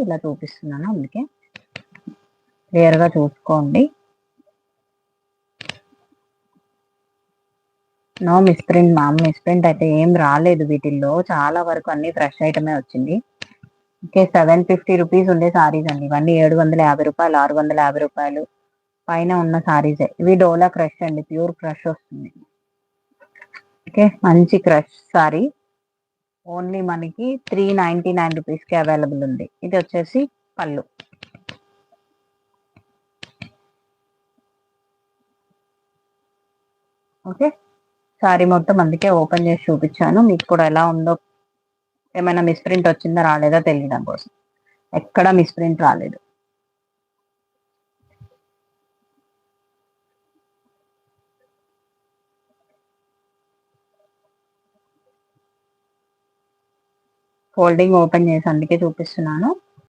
ఇలా చూపిస్తున్నాను, అందుకే క్లియర్ గా చూసుకోండి. నో మిస్ప్రింట్ మ్యామ్, మిస్ప్రింట్ అయితే ఏం రాలేదు వీటిల్లో, చాలా వరకు అన్ని ఫ్రెష్ ఐటమే వచ్చింది. ఓకే, 750 రూపీస్ ఉండే సారీస్ అండి ఇవన్నీ. 750 రూపాయలు, 650 రూపాయలు పైన ఉన్న సారీసే ఇవి. డోలా క్రష్ అండి, ప్యూర్ క్రష్ వస్తుంది. ఓకే, మంచి క్రష్ సారీ, ఓన్లీ మనకి 399 రూపీస్కి అవైలబుల్ ఉంది. ఇది వచ్చేసి పళ్ళు. ఓకే, సారీ మొత్తం అందుకే ఓపెన్ చేసి చూపించాను, మీకు కూడా ఎలా ఉందో, ఏమైనా మిస్ప్రింట్ వచ్చిందా రాలేదా తెలియడం కోసం. ఎక్కడా మిస్ప్రింట్ రాలేదు. ఫోల్డింగ్ ఓపెన్ చేసి అందుకే చూపిస్తున్నాను.